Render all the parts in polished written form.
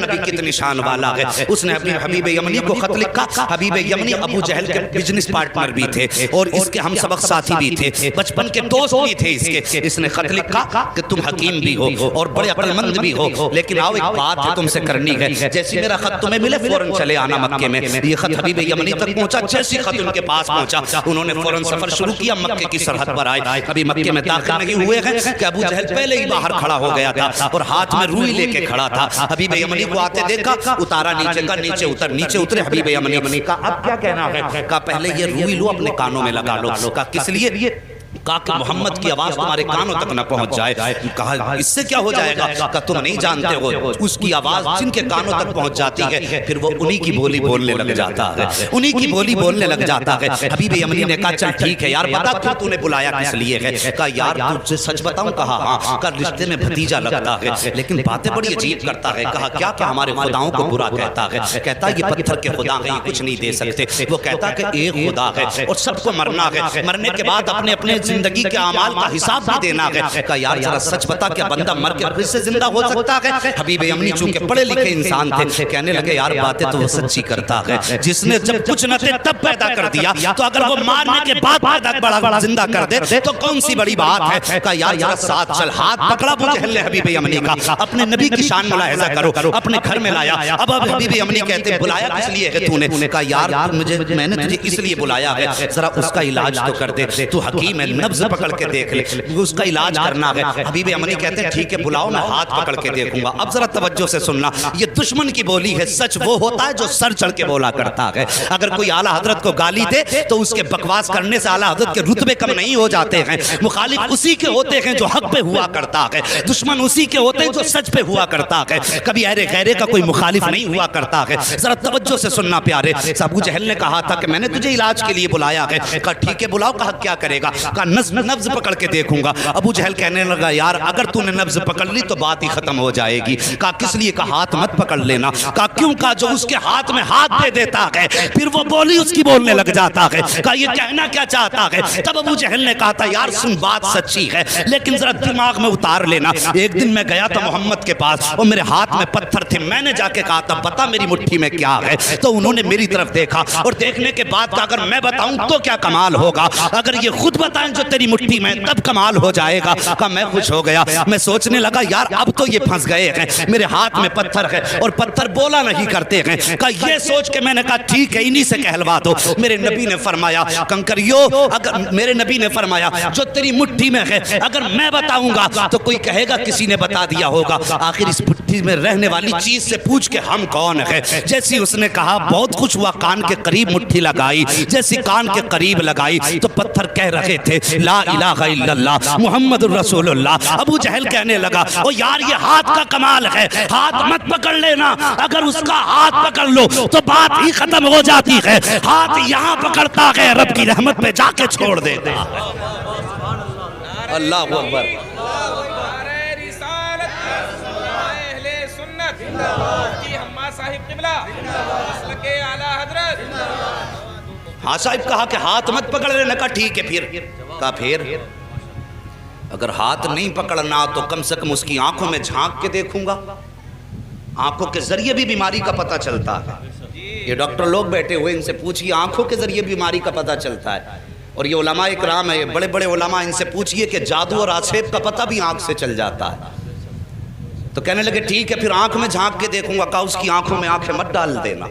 نبی کتنی شان والا ہے. اس نے اپنے حبیب یمنی کو خط لکھا. حبیب یمنی ابو جہل کے بزنس پارٹنر بھی تھے اور اس کے ہم سبق ساتھی بھی تھے, بچپن کے دوست بھی تھے اس کے. اس نے خط لکھا کہ تم حکیم بھی ہو اور بڑے عقل مند بھی ہو, لیکن آؤ ایک بات ہے تم سے کرنی ہے. جیسی میرا خط تمہیں ملے فوراً چلے آنا مکے میں. یہ خط حبیب یمنی تک پہنچا. جیسی خط ان کے پاس پہنچا انہوں نے فوراً سفر شروع کیا. مکے کی سرحد پر آئے. ابھی مکے میں داخل نہیں ہوئے ہیں کہ ابو جہل پہلے ہی باہر کھڑا ہو گیا تھا اور ہاتھ میں روئی لے کے کھڑا تھا. حبیب یمنی کو آتے دیکھا, اتارا نیچے کا, نیچے اتر. نیچے اترے حبیب یمنی کا اب کیا کہنا ہے. کہا پہلے یہ روئی لو اپنے کانوں میں لگا لو. کہا کس لیے. کہا کہ محمد کی آواز تمہارے کانوں تک نہ پہنچ جائے. کہا اس سے کیا ہو جائے گا. کہا تم نہیں جانتے ہو اس کی آواز جن کے کانوں تک پہنچ جاتی ہے پھر وہ انہی کی بولی بولنے لگ جاتا ہے, انہی کی بولی بولنے لگ جاتا ہے. حبیب یمنی نے کہا چل ٹھیک ہے یار بتا تو نے بلایا کس لیے ہے. کہا یار تجھ سے سچ بتاؤں. کہا ہاں. کہا رشتے میں بھتیجا لگتا ہے لیکن باتیں بڑی عجیب کرتا ہے. کہا کیا کہ ہمارے خداؤں کو برا کہتا ہے. کہتا یہ پتھر کے خدا ہیں, یہ کچھ نہیں دے سکتے. وہ کہتا کہ ایک خدا ہے اور سب کو مرنا ہے, مرنے کے بعد اپنے اپنے زندگی کے اعمال کا حساب بھی دینا ہے. کہا یار ذرا سچ بتا کیا بندہ مر کے پھر سے زندہ ہو سکتا ہے. حبیب یمنی چونکہ پڑھے لکھے انسان تھے کہنے لگے یار باتیں تو وہ سچی کرتا ہے. جس نے جب کچھ نہ تھے تب پیدا کر دیا تو اگر وہ مارنے کے بعد پیدا بڑا زندہ کر دے تو کون سی بڑی بات ہے. کہا یار ذرا ساتھ چل. ہاتھ پکڑا ابو جہل نے حبیب یمنی کا. اپنے نبی کی شان ملاحظہ کرو. اپنے گھر میں لایا. اب حبیب یمنی کہتے بلایا کس لیے ہے تو نے. کہا یار میں نے تجھے اس لیے بلایا ہے ذرا اس کا علاج تو کر دے. تو حکیم ہے, نبض پکڑ کے دیکھ لے, اس کا علاج کرنا ہے. حبیب یمنی کہتے ہیں ٹھیک ہے بلاؤ, میں ہاتھ پکڑ کے دیکھوں گا. اب ذرا توجہ سے سننا, یہ دشمن کی بولی ہے. سچ وہ ہوتا ہے جو سر چڑھ کے بولا کرتا ہے. اگر کوئی اعلیٰ حضرت کو گالی دے تو اس کے بکواس کرنے سے اعلیٰ حضرت کے رتبے کم نہیں ہو جاتے ہیں. مخالف اسی کے ہوتے ہیں جو حق پہ ہوا کرتا ہے, دشمن اسی کے ہوتے ہیں جو سچ پہ ہوا کرتا ہے. کبھی اہل غیرے کا کوئی مخالف نہیں ہوا کرتا ہے. ذرا توجہ سے سننا پیارے. ابو جہل نے کہا تھا کہ میں نے تجھے علاج کے لیے بلایا ہے. کہا ٹھیک ہے بلاؤ. کہا کیا کرے گا. کہا نبض پکڑ کے دیکھوں گا. ابو جہل کہنے لگا یار اگر تو نے نبض پکڑ لی تو بات ہی ختم ہو جائے گی. کہا کس لیے. کہا ہاتھ مت پکڑ لینا. کہا کیوں. کہا جو اس کے ہاتھ میں ہاتھ دے دیتا ہے پھر وہ بولی اس کی بولنے لگ جاتا ہے. کہا یہ کہنا کیا چاہتا ہے. تب ابو جہل نے کہا تھا یار سن بات سچی ہے لیکن ذرا دماغ میں اتار لینا. ایک دن میں گیا تھا محمد کے پاس اور میرے ہاتھ میں پتھر تھے. میں نے جا کے کہا تھا بتا میری مٹھی میں کیا ہے. تو انہوں نے میری طرف دیکھا اور دیکھنے کے بعد کہا اگر میں بتاؤں تو کیا کمال ہوگا, اگر یہ خود بتائیں جو تیری مٹھی میں تب کمال ہو جائے گا. کہا میں خوش ہو گیا. میں سوچنے لگا یار اب تو یہ پھنس گئے ہیں, میرے ہاتھ میں پتھر ہے اور پتھر بولا نہیں کرتے ہیں. کہا یہ سوچ کے میں نے کہا ٹھیک ہے انہی سے کہلوا دو. میرے نبی نے فرمایا کنکریو, اگر میرے نبی نے فرمایا جو تیری مٹھی میں ہے اگر میں بتاؤں گا تو کوئی کہے گا کسی نے بتا دیا ہوگا. آخر اس مٹھی میں رہنے والی چیز سے پوچھ کے ہم کون ہے. جیسی اس نے کہا بہت خوش ہوا, کان کے قریب مٹھی لگائی. جیسی کان کے قریب لگائی تو پتھر کہہ رہے تھے لا الہ الا اللہ محمد الرسول اللہ. ابو جہل کہنے لگا او یار یہ ہاتھ کا کمال ہے, ہاتھ مت پکڑ لینا. اگر اس کا ہاتھ پکڑ لو تو بات ہی ختم ہو جاتی ہے. ہاتھ یہاں پکڑتا ہے رب کی رحمت پہ جا کے چھوڑ دیتا. اللہ اکبر. ہاں صاحب کہا کہ ہاتھ مت پکڑ لینا. کہا ٹھیک ہے پھر. کہا پھر اگر ہاتھ نہیں پکڑنا تو کم سے کم اس کی آنکھوں میں جھانک کے دیکھوں گا. آنکھوں کے ذریعے بھی بیماری کا پتہ چلتا ہے. یہ ڈاکٹر لوگ بیٹھے ہوئے ان سے پوچھئے آنکھوں کے ذریعے بیماری کا پتہ چلتا ہے. اور یہ علماء اکرام ہے, بڑے بڑے علماء, ان سے پوچھئے کہ جادو اور آسیب کا پتہ بھی آنکھ سے چل جاتا ہے. تو کہنے لگے ٹھیک ہے پھر آنکھ میں جھانک کے دیکھوں گا. کہا اس کی آنکھوں میں آنکھیں مت ڈال دینا.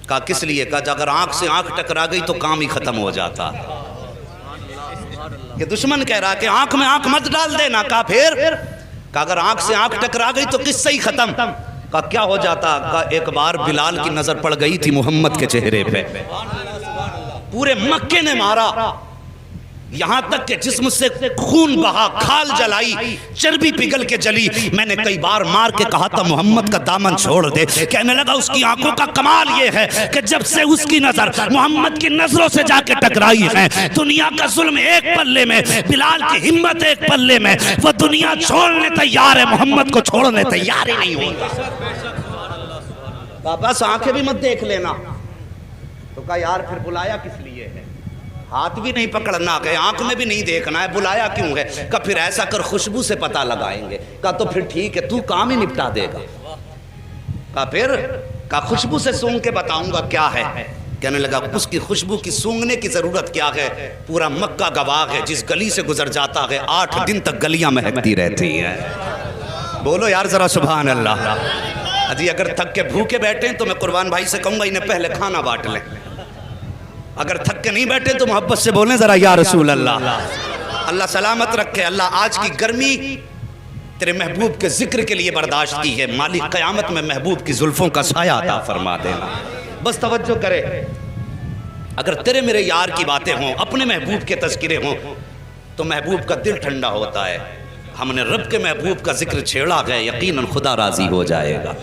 کہا کس لیے. کہا اگر آنکھ سے آنکھ ٹکرا گئی تو کام ہی ختم ہو جاتا. یہ دشمن کہہ رہا کہ آنکھ میں آنکھ مت ڈال دینا. کہا پھر. کہا اگر آنکھ سے آنکھ ٹکرا گئی تو قصہ ہی ختم. کہا کیا ہو جاتا. کہا ایک بار بلال کی نظر پڑ گئی تھی محمد کے چہرے پہ. پورے مکے نے مارا, یہاں تک کہ جسم سے خون بہا, کھال جلائی, چربی پگھل کے جلی. میں نے کئی بار مار کے کہا تھا محمد کا دامن چھوڑ دے. کہنے لگا اس کی آنکھوں کا کمال یہ ہے کہ جب سے اس کی نظر محمد کی نظروں سے جا کے ٹکرائی ہے, دنیا کا ظلم ایک پلے میں, بلال کی ہمت ایک پلے میں, وہ دنیا چھوڑنے تیار ہے, محمد کو چھوڑنے تیار ہی نہیں ہوگا. بس آنکھیں بھی مت دیکھ لینا. تو کہا یار پھر بلایا کس لیے ہے. ہاتھ بھی نہیں پکڑنا ہے, آنکھ میں بھی نہیں دیکھنا ہے, بلایا کیوں ہے. کہا پھر ایسا کر خوشبو سے پتہ لگائیں گے. کہا تو پھر ٹھیک ہے تو کام ہی نپٹا دے گا. کہا پھر؟ کہا خوشبو سے سونگ کے بتاؤں گا کیا ہے. کہنے لگا اس کی خوشبو کی سونگنے کی ضرورت کیا ہے؟ پورا مکہ گواہ ہے، جس گلی سے گزر جاتا ہے 8 دن تک گلیاں مہکتی رہتی ہیں. بولو یار ذرا سبحان اللہ. جی اگر تھک کے بھوکے بیٹھیں تو میں قربان بھائی سے کہوں گا انہیں پہلے کھانا بانٹ لیں. اگر تھک کے نہیں بیٹھے تو محبت سے بولیں ذرا یا رسول اللہ. اللہ سلامت رکھے. اللہ آج کی گرمی تیرے محبوب کے ذکر کے لیے برداشت کی ہے. مالک قیامت میں محبوب کی زلفوں کا سایہ عطا فرما دینا. بس توجہ کرے. اگر تیرے میرے یار کی باتیں ہوں، اپنے محبوب کے تذکرے ہوں تو محبوب کا دل ٹھنڈا ہوتا ہے. ہم نے رب کے محبوب کا ذکر چھیڑا گیا، یقیناً خدا راضی ہو جائے گا.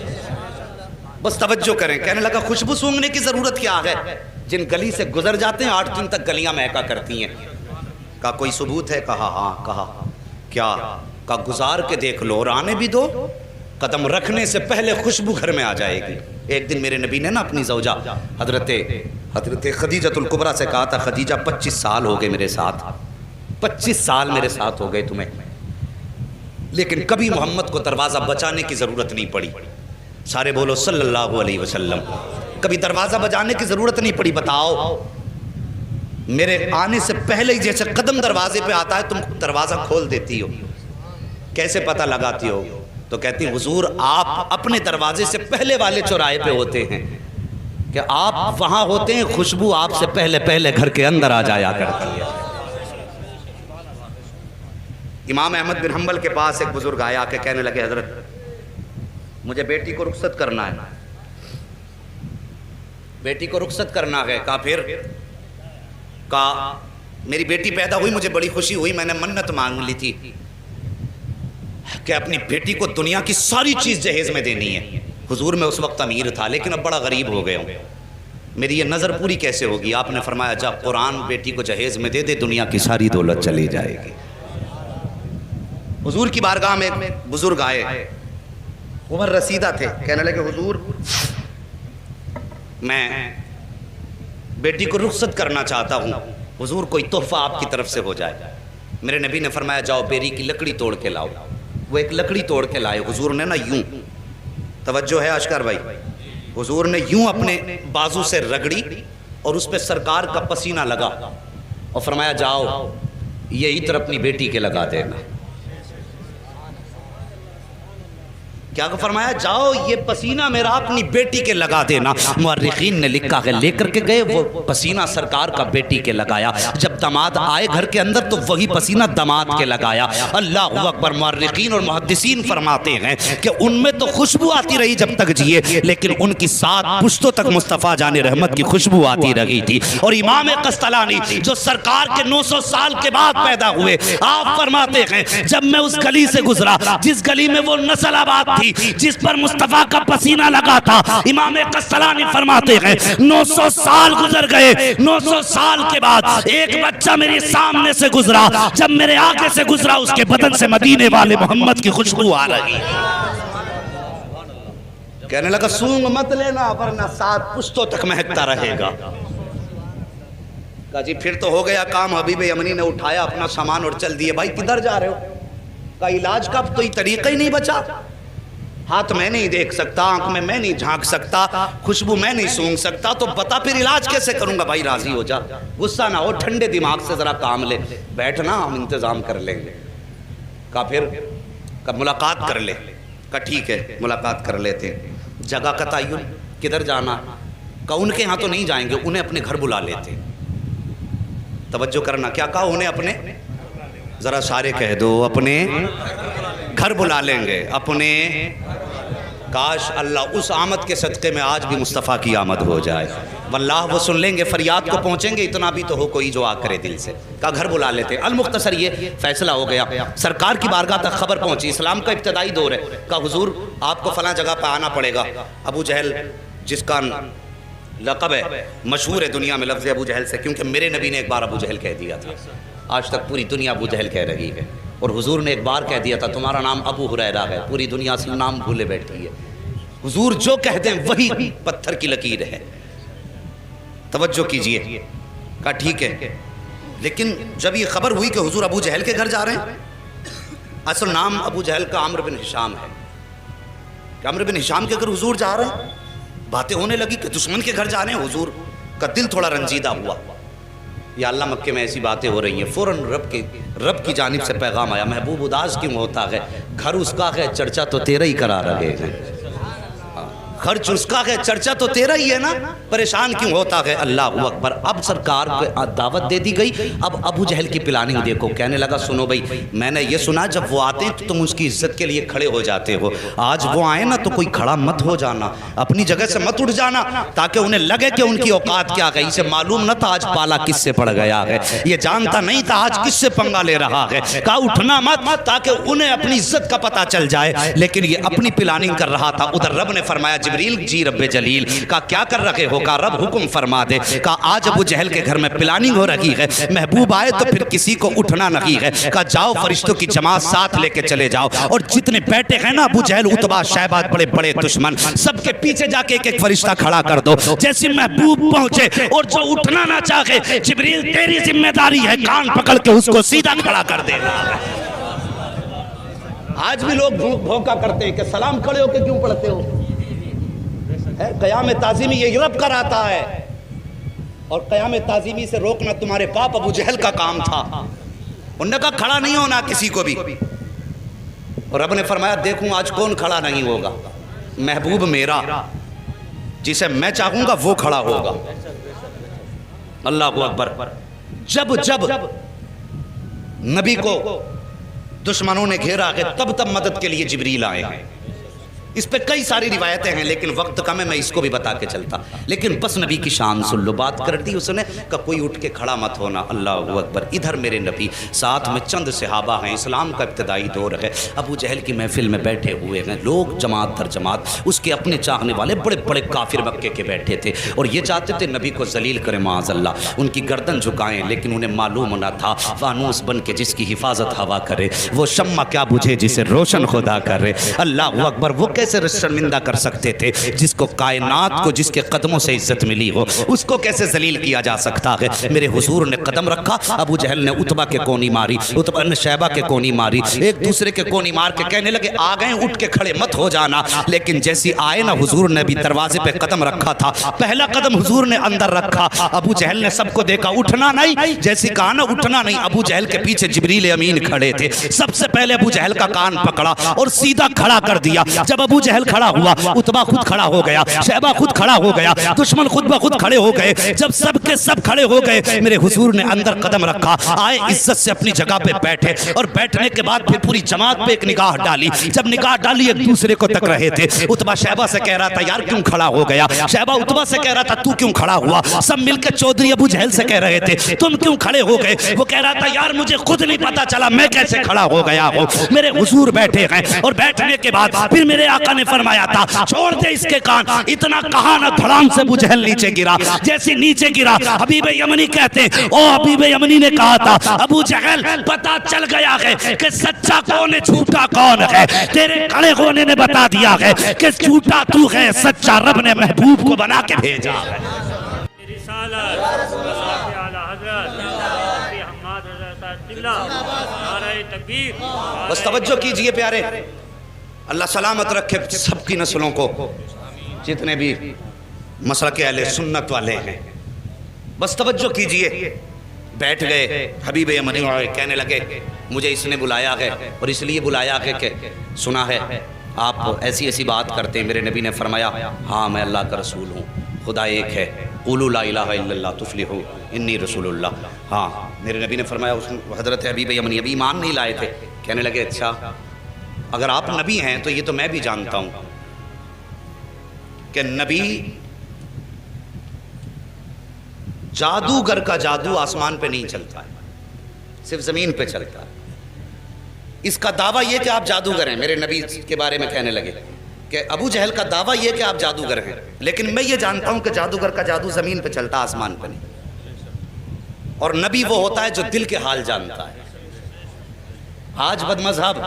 بس توجہ کریں. کہنے لگا خوشبو سونگنے کی ضرورت کیا ہے؟ جن گلی سے گزر جاتے ہیں 8 دن تک گلیاں مہکا کرتی ہیں. کہا کوئی ثبوت ہے؟ کہا ہاں. کہا کیا؟ کہا گزار کے دیکھ لو اور آنے بھی دو، قدم رکھنے سے پہلے خوشبو گھر میں آ جائے گی. ایک دن میرے نبی نے نا اپنی زوجہ حضرت خدیجۃ الکبریٰ سے کہا تھا خدیجہ 25 سال ہو گئے میرے ساتھ، 25 سال میرے ساتھ ہو گئے تمہیں، لیکن کبھی محمد کو دروازہ بچانے کی ضرورت نہیں پڑی. سارے بولو صلی اللہ علیہ وسلم. کبھی دروازہ بجانے کی ضرورت نہیں پڑی. بتاؤ میرے آنے سے پہلے ہی جیسے قدم دروازے پہ آتا ہے تم دروازہ کھول دیتی ہو. کیسے پتہ لگاتی ہو؟ تو کہتی ہیں حضور آپ اپنے دروازے سے پہلے والے چوراہے پہ ہوتے ہیں کہ آپ وہاں ہوتے ہیں، خوشبو آپ سے پہلے گھر کے اندر آ جایا کرتی ہے. امام احمد بن حنبل کے پاس ایک بزرگ آیا کہ کہنے لگے حضرت مجھے بیٹی کو رخصت کرنا ہے. بیٹی کو رخصت کرنا ہے. کہا پھر؟ کہا میری بیٹی پیدا ہوئی، مجھے بڑی خوشی ہوئی، میں نے منت مانگ لی تھی کہ اپنی بیٹی کو دنیا کی ساری چیز جہیز میں دینی ہے. حضور میں اس وقت امیر تھا لیکن اب بڑا غریب ہو گیا ہوں، میری یہ نظر پوری کیسے ہوگی؟ آپ نے فرمایا جا قرآن بیٹی کو جہیز میں دے دے، دنیا کی ساری دولت چلی جائے گی. حضور کی بارگاہ میں بزرگ آئے، عمر رسیدہ تھے. کہنے لگے حضور میں بیٹی کو رخصت کرنا چاہتا ہوں، حضور کوئی تحفہ آپ کی طرف سے ہو جائے. میرے نبی نے فرمایا جاؤ بیری کی لکڑی توڑ کے لاؤ. وہ ایک لکڑی توڑ کے لائے. حضور نے نا یوں، توجہ ہے اشکر بھائی، حضور نے یوں اپنے بازو سے رگڑی اور اس پہ سرکار کا پسینہ لگا اور فرمایا جاؤ یہ عطر اپنی بیٹی کے لگا دینا. کیا فرمایا؟ جاؤ یہ پسینہ میرا اپنی بیٹی کے لگا دینا. مورخین نے لکھا ہے لے کر کے گئے وہ پسینہ سرکار کا بیٹی کے لگایا. جب داماد آئے گھر کے اندر تو وہی پسینہ داماد کے لگایا. اللہ اکبر. مورخین اور محدثین فرماتے ہیں کہ ان میں تو خوشبو آتی رہی جب تک جیے، لیکن ان کی 7 پشتوں تک مصطفیٰ جان رحمت کی خوشبو آتی رہی تھی. اور امام قسطلانی جو سرکار کے 900 سال کے بعد پیدا ہوئے، آپ فرماتے ہیں جب میں اس گلی سے گزرا جس گلی میں وہ نسل آباد تھی جس پر مصطفیٰ کا پسینہ لگا تھا، امام قسطلانی فرماتے ہیں 900 سال گزر گئے، 900 سال کے بعد ایک بچہ میرے سامنے سے گزرا، جب میرے آگے سے گزرا اس کے بدن سے مدینے والے محمد کی خوشبو آ رہی. کہنے لگا سونگ مت لینا ورنہ 7 پشتوں تک مہکتا رہے گا. کہا جی پھر تو ہو گیا کام. حبیب یمنی نے اٹھایا اپنا سامان اور چل دیے. بھائی کدھر جا رہے ہو؟ کہا علاج کا کوئی طریقہ ہی نہیں بچا. ہاتھ میں نہیں دیکھ سکتا، آنکھ میں نہیں جھانک سکتا، خوشبو میں نہیں سونگ سکتا، تو بتا پھر علاج کیسے کروں گا؟ بھائی راضی ہو جا، غصہ نہ ہو، ٹھنڈے دماغ سے ذرا کام لے، بیٹھنا ہم انتظام کر لیں گے. کہا پھر؟ کہا ملاقات کر لے. کہا ٹھیک ہے ملاقات کر لیتے. جگہ کا تعین، کدھر جانا؟ کہا ان کے ہاں تو نہیں جائیں گے، انہیں اپنے گھر بلا لیتے. توجہ کرنا، کیا کہا؟ انہیں اپنے، ذرا سارے کہہ دو، اپنے گھر بلا لیں گے. اپنے، کاش اللہ اس آمد کے صدقے میں آج بھی مصطفیٰ کی آمد ہو جائے. واللہ وہ سن لیں گے، فریاد کو پہنچیں گے، اتنا بھی تو ہو کوئی جو آ کرے دل سے. کہا گھر بلا لیتے. المختصر یہ فیصلہ ہو گیا. سرکار کی بارگاہ تک خبر پہنچی، اسلام کا ابتدائی دور ہے. کہا حضور آپ کو فلاں جگہ پہ آنا پڑے گا. ابو جہل جس کا لقب ہے، مشہور ہے دنیا میں لفظ ابو جہل سے، کیونکہ میرے نبی نے ایک بار ابو جہل کہہ دیا تھا. آج تک پوری دنیا ابو جہل کہہ رہی ہے. اور حضور نے ایک بار کہہ دیا تھا تمہارا نام ابو ہریرہ ہے، پوری دنیا اصل نام بھولے بیٹھی ہے. حضور جو کہہ دیں وہی پتھر کی لکیر ہے. توجہ کیجئے. کہا ٹھیک ہے. لیکن جب یہ خبر ہوئی کہ حضور ابو جہل کے گھر جا رہے ہیں، اصل نام ابو جہل کا عمرو بن ہشام ہے. کہ عمرو بن ہشام کے گھر حضور جا رہے ہیں، باتیں ہونے لگی کہ دشمن کے گھر جانے ہیں، حضور کا دل تھوڑا رنجیدہ ہوا. یا اللہ مکے میں ایسی باتیں ہو رہی ہیں. فوراً رب کی جانب سے پیغام آیا، محبوب اداس کیوں ہوتا ہے، گھر اس کا ہے چرچا تو تیرا ہی کرا رہے ہیں. خرچ اس کا ہے چرچا تو تیرا ہی ہے نا، پریشان کیوں ہوتا ہے. اللہ اکبر. اب سرکار کو دعوت دے دی گئی. اب ابو جہل کی پلاننگ دیکھو. کہنے لگا سنو بھائی، میں نے یہ سنا جب وہ آتے ہیں تو تم اس کی عزت کے لیے کھڑے ہو جاتے ہو. آج وہ آئے نا تو کوئی کھڑا مت ہو جانا، اپنی جگہ سے مت اٹھ جانا، تاکہ انہیں لگے کہ ان کی اوقات کیا گئی. اسے معلوم نہ تھا آج پالا کس سے پڑ گیا ہے، یہ جانتا نہیں تھا آج کس سے پنگا لے رہا ہے. کہا اٹھنا مت تاکہ انہیں اپنی عزت کا پتہ چل جائے. لیکن یہ اپنی پلاننگ کر رہا تھا. ادھر رب نے فرمایا جبریل جی رب جلیل. کہا کیا کر رہے ہو؟ کہا رب حکم فرما دے. کہا آج ابو جہل کے گھر میں پلاننگ ہو رہی ہے، محبوب آئے تو پھر کسی کو اٹھنا نہیں ہے. کہا جاؤ فرشتوں کی جماعت ساتھ لے کے چلے جاؤ، اور جتنے بیٹھے ہیں نا ابو جہل عتبہ شیبہ بڑے بڑے دشمن، سب کے پیچھے جا کے ایک ایک فرشتہ کھڑا کر دو. جیسے محبوب پہنچے اور جو اٹھنا نہ چاہے، جبریل تیری ذمہ داری ہے کان پکڑ کے اس کو سیدھا کھڑا کر دینا. آج بھی لوگ بھوکا کرتے ہیں کہ سلام کھڑے ہو کے کیوں پڑھتے ہو. قیام تعظیمی یہ رب کراتا ہے، اور قیام تعظیمی سے روکنا تمہارے باپ ابو جہل کا کام تھا. انہوں نے کہا کھڑا نہیں ہونا کسی کو بھی. اور رب نے فرمایا دیکھوں آج کون کھڑا نہیں ہوگا. محبوب میرا جسے میں چاہوں گا وہ کھڑا ہوگا. اللہ اکبر. جب جب نبی کو دشمنوں نے گھیرا ہے تب تب مدد کے لیے جبریل آئے ہیں. اس پہ کئی ساری روایتیں ہیں لیکن وقت کم ہے، میں اس کو بھی بتا کے چلتا. لیکن بس نبی کی شان سن لو. بات کر دی اس نے کہ کوئی اٹھ کے کھڑا مت ہونا. اللہ اکبر. ادھر میرے نبی ساتھ میں چند صحابہ ہیں. اسلام کا ابتدائی دور ہے. ابو جہل کی محفل میں بیٹھے ہوئے ہیں لوگ جماعت در جماعت. اس کے اپنے چاہنے والے بڑے بڑے کافر مکے کے بیٹھے تھے اور یہ چاہتے تھے نبی کو ذلیل کریں معاذ اللہ، ان کی گردن جھکائیں. لیکن انہیں معلوم نہ تھا فانوس بن کے جس کی حفاظت ہوا کرے وہ شمع کیا بجھے جسے روشن خدا کرے. اللہ اکبر. وہ کیسے شرمندہ کر سکتے تھے جس کو کائنات کو جس کے قدموں سے عزت ملی ہو، اس کو کیسے ذلیل کیا جا سکتا ہے. میرے حضور نے قدم رکھا. ابو جہل نے عتبہ کے کونی ماری، عتبہ نے شیبہ کے کونی ماری، ایک دوسرے کے کونی مار کے کہنے لگے آ گئے اٹھ کے کھڑے مت ہو جانا. لیکن جیسی آئے نا حضور نے بھی دروازے پہ قدم رکھا تھا. پہلا قدم حضور نے اندر رکھا. ابو جہل نے سب کو دیکھا اٹھنا نہیں. جیسی کہا نا اٹھنا نہیں، ابو جہل کے پیچھے جبریل امین کھڑے تھے. سب سے پہلے ابو جہل کا کان پکڑا اور سیدھا کھڑا کر دیا. جب ابو جہل کھڑا ہوا عتبہ خود کھڑا ہو گیا، شیبہ خود کھڑا ہو گیا، دشمن خود بخود کھڑے ہو گئے. جب سب کے سب کھڑے ہو گئے میرے حضور نے اندر قدم رکھا، آئے عزت سے اپنی جگہ پہ بیٹھے اور بیٹھنے کے بعد پھر پوری جماعت پہ ایک نگاہ ڈالی. جب نگاہ ڈالی ایک دوسرے کو تک رہے تھے. عتبہ شیبہ سے کہہ رہا تھا یار کیوں کھڑا ہو گیا، شیبہ عتبہ سے کہہ رہا تھا تو کیوں کھڑا ہوا. سب مل کے چودھری ابو جہل سے کہہ رہے تھے تم کیوں کھڑے ہو گئے. وہ کہہ رہا تھا یار مجھے خود نہیں پتا چلا میں کیسے کھڑا ہو گیا ہوں. میرے حضور بیٹھے ہیں اور بیٹھنے کے بعد پھر میرے آقا نے فرمایا تھا چھوڑ دے اس کے کان. اتنا کہا نہ دھڑام سے ابو جہل نیچے گرا. جیسے نیچے گرا حبیب یمنی کہتے ہیں او حبیب یمنی نے کہا تھا ابو جہل پتا چل گیا ہے کہ سچا کون ہے جھوٹا کون ہے. تیرے کھڑے ہونے نے بتا دیا ہے کہ جھوٹا تو ہے، سچا رب نے محبوب کو بنا کے بھیجا ہے. بس توجہ کیجئے پیارے، اللہ سلامت رکھے سب کی نسلوں کو جتنے بھی مسلک اہل سنت والے ہیں. بس توجہ کیجئے. بیٹھ گئے حبیب یمنی کہنے لگے مجھے اس نے بلایا ہے اور اس لیے بلایا ہے کہ سنا ہے آپ ایسی ایسی بات کرتے ہیں. میرے نبی نے فرمایا ہاں میں اللہ کا رسول ہوں، خدا ایک ہے، قولوا لا الہ الا اللہ تفلحوا انی رسول اللہ. ہاں میرے نبی نے فرمایا. حضرت حبیب یمنی ابھی ایمان نہیں لائے تھے. کہنے لگے اچھا اگر آپ نبی ہیں تو یہ تو میں بھی جانتا ہوں کہ نبی جادوگر کا جادو آسمان پہ نہیں چلتا ہے، صرف زمین پہ چلتا ہے. اس کا دعویٰ یہ کہ آپ جادوگر ہیں. میرے نبی کے بارے میں کہنے لگے کہ ابو جہل کا دعویٰ یہ کہ آپ جادوگر ہیں، لیکن میں یہ جانتا ہوں کہ جادوگر کا جادو زمین پہ چلتا آسمان پہ نہیں. اور نبی وہ ہوتا ہے جو دل کے حال جانتا ہے. آج بد مذہب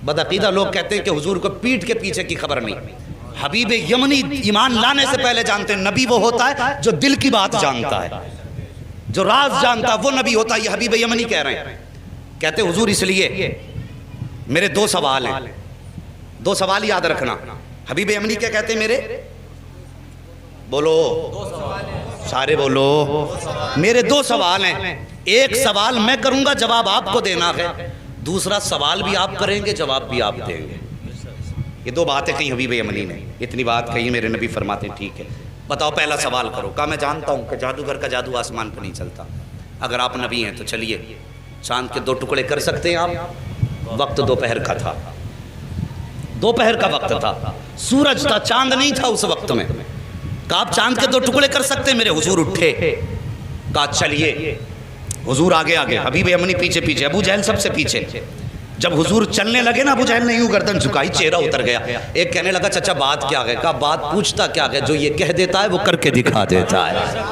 بدعقیدہ لوگ کہتے ہیں کہ حضور کو پیٹھ کے پیچھے کی خبر نہیں. حبیب یمنی ایمان لانے سے پہلے جانتے ہیں نبی وہ ہوتا ہے جو دل کی بات جانتا ہے، جو راز جانتا ہے وہ نبی ہوتا ہے. یہ حبیب یمنی کہہ رہے ہیں. کہتے حضور اس لیے میرے دو سوال ہیں. دو سوال یاد رکھنا. حبیب یمنی کیا کہتے ہیں میرے؟ بولو سارے بولو. میرے دو سوال ہیں. ایک سوال میں کروں گا، جواب آپ کو دینا ہے. دوسرا سوال بھی آپ کریں گے، جواب بھی آپ دیں گے. یہ دو باتیں کہیں حبیب یمنی نے. اتنی بات کہی میرے نبی فرماتے ہیں ٹھیک ہے بتاؤ پہلا سوال کرو. کہا میں جانتا ہوں کہ جادوگر کا جادو آسمان پہ نہیں چلتا. اگر آپ نبی ہیں تو چلیے چاند کے 2 ٹکڑے کر سکتے ہیں آپ؟ وقت دوپہر کا تھا، دوپہر کا وقت تھا، سورج تھا، چاند نہیں تھا اس وقت میں. کہا آپ چاند کے 2 ٹکڑے کر سکتے ہیں؟ میرے حضور اٹھے، کہا چلیے. حضور آگے آگے، حبیب یمنی پیچھے پیچھے، ابو جہل سب سے پیچھے. جب حضور چلنے لگے نا، ابو جہل نے یوں گردن جھکائی، چہرہ اتر گیا. ایک کہنے لگا چچا بات کیا ہے؟ کہا بات پوچھتا کیا ہے، جو یہ کہہ دیتا ہے وہ کر کے دکھا دیتا ہے.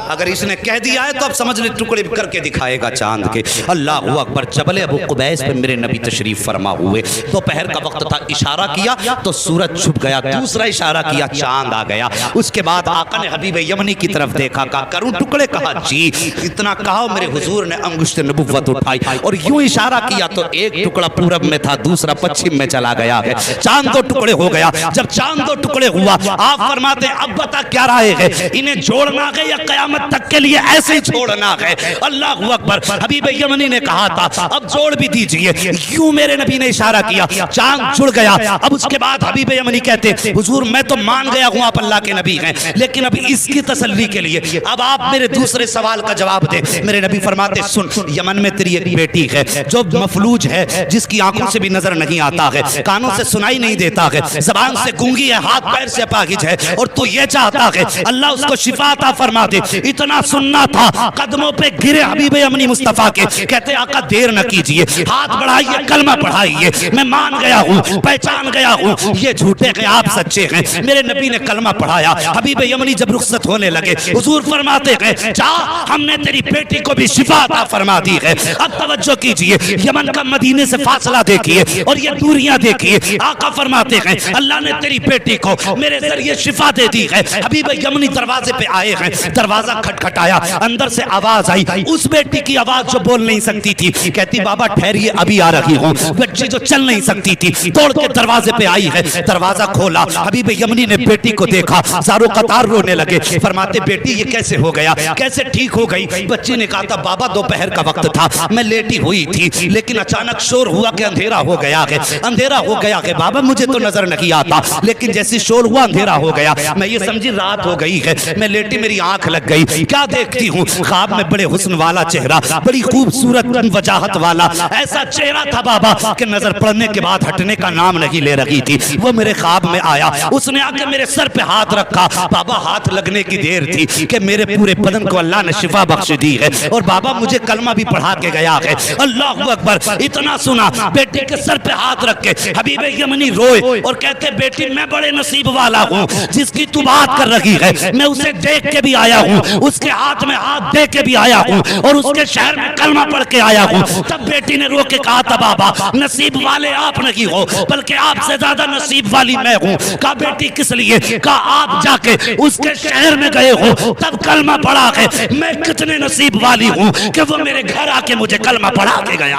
اگر اس نے کہہ دیا ہے تو اب سمجھ لے ٹکڑے کر کے دکھائے گا چاند کے. اللہ اکبر. جبل ابو قبیس پہ میرے نبی تشریف فرما ہوئے. دوپہر کا وقت تھا، اشارہ کیا تو سورج چھپ گیا. دوسرا اشارہ کیا، چاند آ گیا. اس کے بعد آقا نے حبیب یمنی کی طرف دیکھا، کہا کروں ٹکڑے؟ کہا جی. اتنا کہا میرے حضور نے انگشت نبوت اٹھائی اور یوں اشارہ کیا تو ایک ٹکڑا پورب میں تھا، دوسرا پچھم میں چلا گیا ہے. چاند 2 ٹکڑے ہو گیا. جب چاند 2 ٹکڑے ہوا، آپ فرماتے ہیں اب بتا کیا رائے ہے، انہیں جوڑنا ہے یا قیامت تک کے لیے ایسے ہی چھوڑنا ہے؟ اللہ اکبر. حبیب یمنی نے کہا تھا اب جوڑ بھی دیجئے. یوں میرے نبی نے اشارہ کیا، چاند جڑ گیا. اب اس کے بعد حبیب یمنی کہتے حضور میں تو مان گیا ہوں آپ اللہ کے نبی ہیں، لیکن اب اس کی تسلی کے لیے اب آپ میرے دوسرے سوال کا جواب دیں. میرے نبی فرماتے سن، یمن میں تیری ایک بیٹی ہے جو مفلوج ہے، جس کی آنکھوں سے بھی نظر نہیں آتا ہے، کانوں سے سنائی نہیں دیتا ہے، زبان سے گونگی ہے، ہاتھ پیر سے اپاہج ہے، اور تو یہ چاہتا ہے اللہ اس کو شفا عطا فرما دے. اتنا سننا تھا، قدموں پہ گرے حبیب یمنی مصطفیٰ کے. کہتے آقا دیر نہ کیجئے، ہاتھ بڑھائیے، کلمہ پڑھائیے. میں مان گیا ہوں، پہچان گیا ہوں یہ جھوٹے ہیں آپ سچے ہیں. میرے نبی نے کلمہ پڑھایا. حبیب یمنی جب رخصت ہونے لگے، حضور فرماتے ہیں جا، ہم نے تیری بیٹی کو بھی شفا عطا فرما دی ہے. اب توجہ کیجئے، یمن کا مدینے سے فاصلہ دیکھیے اور یہ دوریاں دیکھیے. آقا فرماتے ہیں اللہ نے تیری بیٹی کو میرے ذریعے شفا دے دی ہے. حبیب یمنی دروازے پہ آئے ہیں، دروازہ کھٹکھٹایا، اندر سے آواز آئی، اس بیٹی کی آواز جو بول نہیں سکتی تھی. کہتی بابا ٹھہریے ابھی آ رہی ہوں. بچی جو چل نہیں سکتی تھی توڑ کے دروازے پہ آئی ہے. دروازہ کھولا، حبیب یمنی نے بیٹی کو دیکھا، زارو قطار رونے لگے. فرماتے بیٹی یہ کیسے ہو گیا، کیسے ٹھیک ہو گئی؟ بچی نے کہا تھا بابا دوپہر کا وقت تھا، میں لیٹی ہوئی تھی، لیکن اچانک شور ہوا کہ اندھیرا ہو گیا ہے. اندھیرا ہو گیا ہے بابا، مجھے تو نظر نہیں آتا، لیکن جیسی شور ہوا اندھیرا ہو گیا. میں یہ سمجھی رات ہو گئی ہے. میں لیٹی، میری آنکھ لگ گئی. کیا دیکھتی ہوں؟ خواب میں بڑے حسن والا چہرہ، بڑی خوبصورت وجاہت والا ایسا چہرہ تھا بابا کہ نظر پڑنے کے بعد ہٹنے کا نام نہیں لے رہی تھی. وہ میرے خواب میں آیا، اس نے آ کے میرے سر پہ ہاتھ رکھا. بابا ہاتھ لگنے کی دیر تھی کہ میرے پورے بدن کو اللہ نے شفا بخش دی ہے، اور بابا مجھے کلمہ بھی پڑھا کے گیا ہے. اللہ اکبر. اتنا سنا، بیٹی کے سر پہ ہاتھ رکھ کے حبیب یمنی روئے اور کہتے بیٹی میں بڑے نصیب والا ہوں، جس کی تو بات کر رہی ہے میں اسے دیکھ کے بھی آیا ہوں، اس کے ہاتھ میں ہاتھ دے کے بھی آیا ہوں، اور اس کے شہر میں کلمہ پڑھ کے آیا ہوں. تب بیٹی نے رو کے کہا تھا بابا نصیب والے آپ نہیں ہو، بلکہ آپ سے زیادہ نصیب والی میں ہوں. کہا بیٹی کس لیے؟ کہا آپ جا کے اس کے شہر میں گئے ہو، تب کلمہ پڑھا ہے. میں کتنے نصیب والی ہوں کہ وہ میرے گھر آ کے مجھے کلمہ پڑھا کے گیا.